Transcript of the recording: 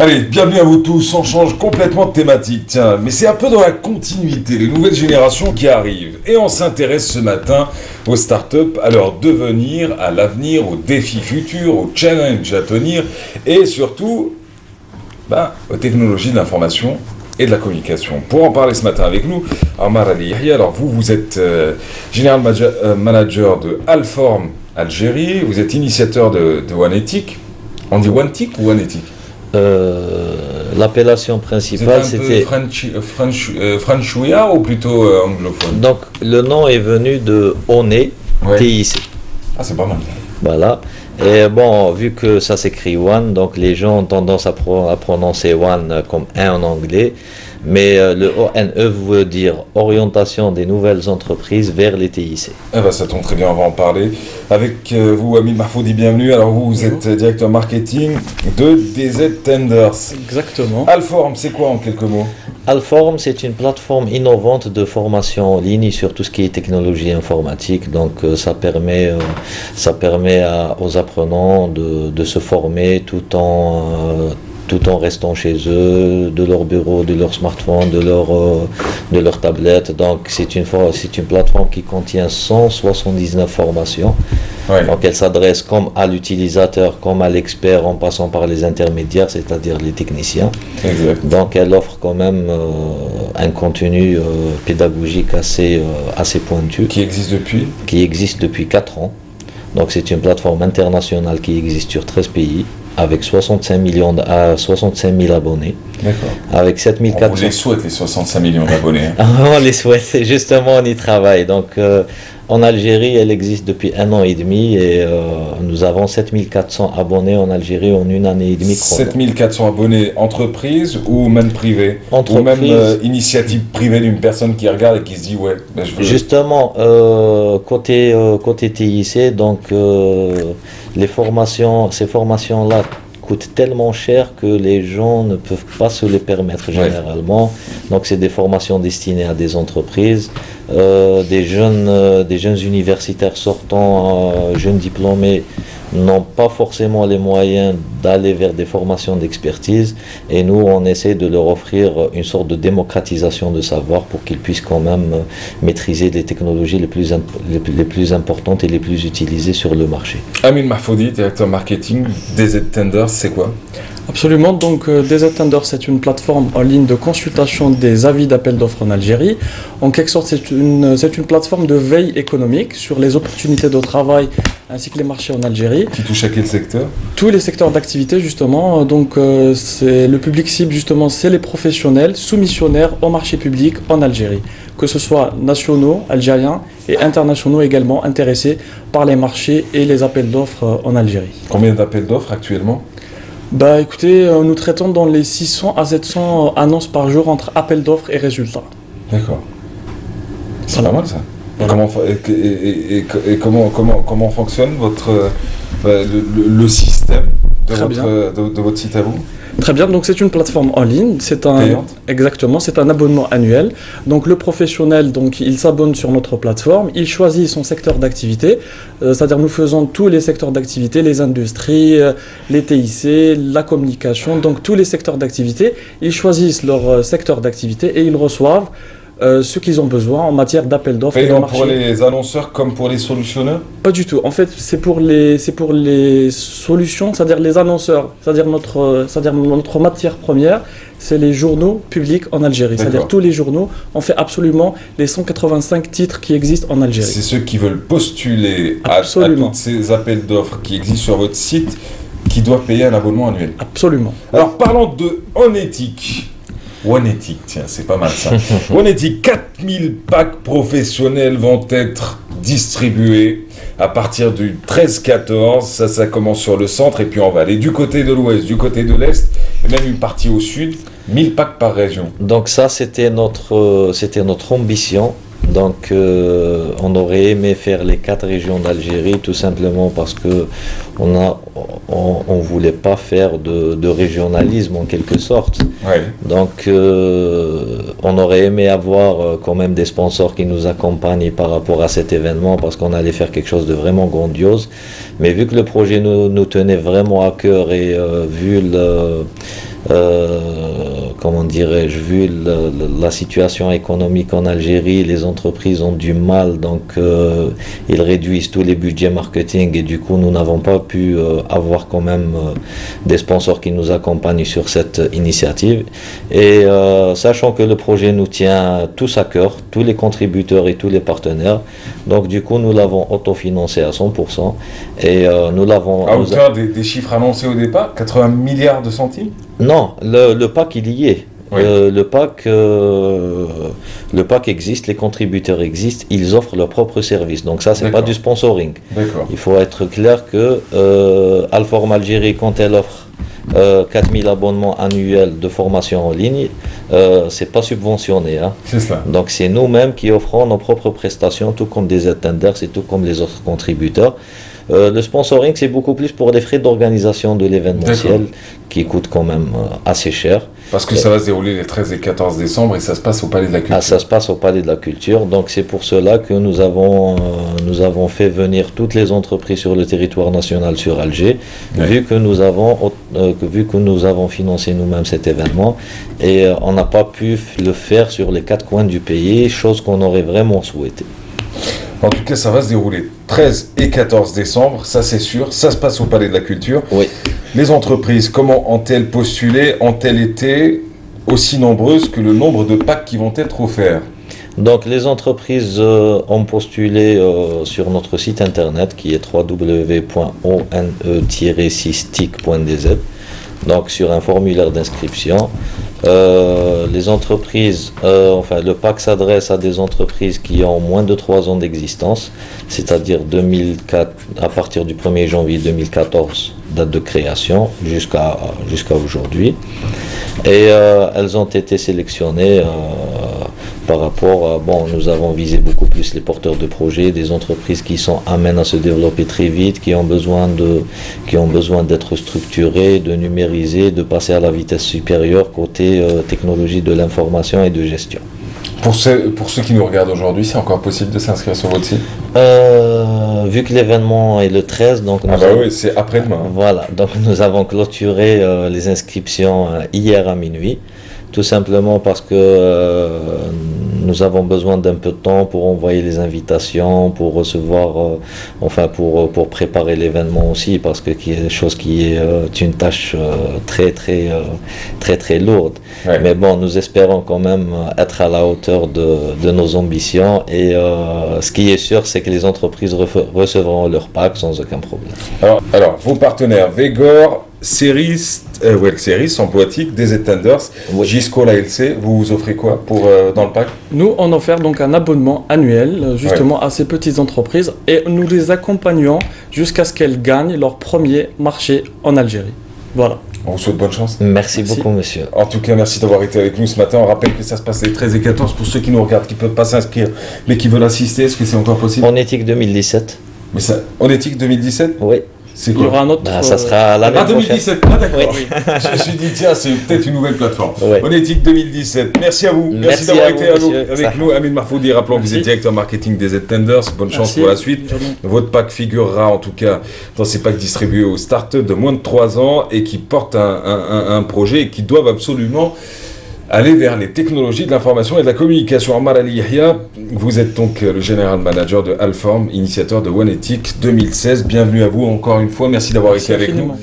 Allez, bienvenue à vous tous, on change complètement de thématique, tiens, mais c'est un peu dans la continuité, les nouvelles générations qui arrivent. Et on s'intéresse ce matin aux startups, à leur devenir, à l'avenir, aux défis futurs, aux challenges à tenir, et surtout, aux technologies de l'information et de la communication. Pour en parler ce matin avec nous, Ammar Ali Yahya, alors vous êtes General Manager de Alform Algérie, vous êtes initiateur de OneEthic. On dit OneEthic ou OneEthic? L'appellation principale c'était Franchouillard ou plutôt anglophone? Donc le nom est venu de ONE, Ouais. TIC. Ah, c'est pas mal. Voilà. Et bon, vu que ça s'écrit One, donc les gens ont tendance à prononcer One comme un en anglais. Mais le ONE veut dire orientation des nouvelles entreprises vers les TIC. Eh ben, ça tombe très bien, on va en parler. Avec vous, Amin Mahfoudi, bienvenue. Alors vous êtes directeur marketing de DZ Tenders. Exactement. Alform, c'est quoi en quelques mots? Alform, c'est une plateforme innovante de formation en ligne sur tout ce qui est technologie informatique. Donc ça permet aux apprenants de se former tout en restant chez eux, de leur bureau, de leur smartphone, de leur tablette. Donc c'est une plateforme qui contient 179 formations. Ouais. Donc elle s'adresse comme à l'utilisateur, comme à l'expert, en passant par les intermédiaires, c'est-à-dire les techniciens. Exact. Donc elle offre quand même un contenu pédagogique assez pointu. Qui existe depuis 4 ans. Donc c'est une plateforme internationale qui existe sur 13 pays, avec 65 000 abonnés. D'accord. Avec 7400... On vous les souhaite, les 65 millions d'abonnés. Hein. On les souhaite, justement on y travaille. Donc en Algérie, elle existe depuis 1 an et demi et nous avons 7400 abonnés en Algérie en 1 année et demie. 7400 abonnés, entreprise ou même privée? Entreprise. Ou même initiative privée d'une personne qui regarde et qui se dit ouais, je veux... Justement, côté TIC, donc ces formations-là coûtent tellement cher que les gens ne peuvent pas se les permettre généralement. Donc c'est des formations destinées à des entreprises, des jeunes universitaires sortant, jeunes diplômés n'ont pas forcément les moyens d'aller vers des formations d'expertise, et nous on essaie de leur offrir une sorte de démocratisation de savoir pour qu'ils puissent quand même maîtriser les technologies les plus importantes et les plus utilisées sur le marché. Amin Mahfoudi, directeur marketing, DZ Tenders, c'est quoi? Absolument. Donc DZ Tenders, c'est une plateforme en ligne de consultation des avis d'appel d'offres en Algérie. En quelque sorte, c'est une plateforme de veille économique sur les opportunités de travail ainsi que les marchés en Algérie. Qui touche à quel secteur? Tous les secteurs d'activité justement. Donc c'est le public cible justement, c'est les professionnels soumissionnaires au marché public en Algérie, que ce soit nationaux, algériens et internationaux également intéressés par les marchés et les appels d'offres en Algérie. Combien d'appels d'offres actuellement? Écoutez, nous traitons dans les 600 à 700 annonces par jour entre appels d'offres et résultats. D'accord. C'est Voilà. pas mal ça. Voilà. Comment fonctionne le système de votre site à vous? Très bien, donc c'est une plateforme en ligne, Payante. exactement, c'est un abonnement annuel. Donc le professionnel, donc il s'abonne sur notre plateforme, il choisit son secteur d'activité, c'est-à-dire nous faisons tous les secteurs d'activité, les industries, les TIC, la communication, donc tous les secteurs d'activité, ils choisissent leur secteur d'activité et ils reçoivent ce qu'ils ont besoin en matière d'appel d'offres et de Payant marché. pour les annonceurs comme pour les solutionneurs? Pas du tout. En fait, c'est pour les solutions, c'est-à-dire les annonceurs, c'est-à-dire notre matière première, c'est les journaux publics en Algérie. D'accord. C'est-à-dire tous les journaux, on fait absolument les 185 titres qui existent en Algérie. C'est ceux qui veulent postuler à tous ces appels d'offres qui existent sur votre site qui doivent payer un abonnement annuel. Absolument. Alors parlons de OneEthic. OneEthic, tiens, c'est pas mal ça. OneEthic, 4000 packs professionnels vont être distribués à partir du 13-14. Ça commence sur le centre et puis on va aller du côté de l'ouest, du côté de l'est et même une partie au sud. 1000 packs par région. Donc ça c'était notre ambition. Donc on aurait aimé faire les 4 régions d'Algérie tout simplement parce que on voulait pas faire de régionalisme en quelque sorte. Ouais. Donc on aurait aimé avoir quand même des sponsors qui nous accompagnent par rapport à cet événement parce qu'on allait faire quelque chose de vraiment grandiose. Mais vu que le projet nous tenait vraiment à cœur et vu comment dirais-je, vu la situation économique en Algérie, les entreprises ont du mal, donc ils réduisent tous les budgets marketing et du coup nous n'avons pas pu avoir quand même des sponsors qui nous accompagnent sur cette initiative. Et sachant que le projet nous tient tous à cœur, tous les contributeurs et tous les partenaires, donc du coup nous l'avons autofinancé à 100% et nous l'avons... À hauteur des chiffres annoncés au départ, 80 milliards de centimes? Non, le pack il y est. Oui. Le pack existe, les contributeurs existent, ils offrent leur propre service. Donc ça, c'est pas du sponsoring. D'accord. Il faut être clair que Alform Algérie, quand elle offre 4000 abonnements annuels de formation en ligne, c'est pas subventionné. Hein. C'est ça. Donc c'est nous-mêmes qui offrons nos propres prestations, tout comme des attenders et tout comme les autres contributeurs. Le sponsoring, c'est beaucoup plus pour des frais d'organisation de l'événementiel qui coûtent quand même assez cher. Parce que ça va se dérouler les 13 et 14 décembre et ça se passe au Palais de la Culture. Ah, ça se passe au Palais de la Culture, donc c'est pour cela que nous avons fait venir toutes les entreprises sur le territoire national sur Alger, vu que nous avons financé nous-mêmes cet événement et on n'a pas pu le faire sur les 4 coins du pays, chose qu'on aurait vraiment souhaité. En tout cas, ça va se dérouler 13 et 14 décembre, ça c'est sûr, ça se passe au Palais de la Culture. Oui. Les entreprises, comment ont-elles postulé? Ont-elles été aussi nombreuses que le nombre de packs qui vont être offerts? Donc les entreprises ont postulé sur notre site internet qui est www.one-6tic.dz, donc sur un formulaire d'inscription. Les entreprises, le pack s'adresse à des entreprises qui ont moins de 3 ans d'existence, c'est-à-dire 2004, à partir du 1er janvier 2014, date de création, jusqu'à aujourd'hui. Et elles ont été sélectionnées par rapport nous avons visé beaucoup plus les porteurs de projets, des entreprises qui sont amènes à se développer très vite, qui ont besoin d'être structurées, de numériser, de passer à la vitesse supérieure côté technologie de l'information et de gestion. Pour ceux qui nous regardent aujourd'hui, c'est encore possible de s'inscrire sur votre site? Vu que l'événement est le 13, donc oui, c'est après-demain. Hein. Voilà, donc nous avons clôturé les inscriptions hier à minuit, tout simplement parce que nous avons besoin d'un peu de temps pour envoyer les invitations, pour recevoir, pour préparer l'événement aussi, parce que c'est une chose qui est une tâche très lourde. Ouais. Mais bon, nous espérons quand même être à la hauteur de nos ambitions et ce qui est sûr, c'est que les entreprises recevront leur pack sans aucun problème. Alors vos partenaires, Vegor, Ceris, Emploatic, des Attenders, oui. Gisco, l'ALC, vous offrez quoi dans le pack? Nous, on offre donc un abonnement annuel justement à ces petites entreprises et nous les accompagnons jusqu'à ce qu'elles gagnent leur premier marché en Algérie. Voilà. On vous souhaite bonne chance. Merci beaucoup, monsieur. En tout cas, merci d'avoir été avec nous ce matin. On rappelle que ça se passe les 13 et 14 pour ceux qui nous regardent, qui ne peuvent pas s'inscrire, mais qui veulent assister. Est-ce que c'est encore possible? En éthique 2017. Mais ça, en éthique 2017? Oui. C'est quoi? Il y aura un autre. Ça sera l'année prochaine. 2017. Ah d'accord. Oui. Je me suis dit tiens, c'est peut-être une nouvelle plateforme. Oui. Monétique 2017. Merci à vous. Merci d'avoir été avec nous. Amin Marfoudi, rappelons que vous êtes directeur marketing des Attenders. Bonne chance pour la suite. Votre pack figurera en tout cas dans ces packs distribués aux startups de moins de 3 ans et qui portent un projet et qui doivent absolument aller vers les technologies de l'information et de la communication. Ammar Ali Yahya, vous êtes donc le général manager de Alform, initiateur de One Ethic 2016. Bienvenue à vous encore une fois. Merci d'avoir été avec nous.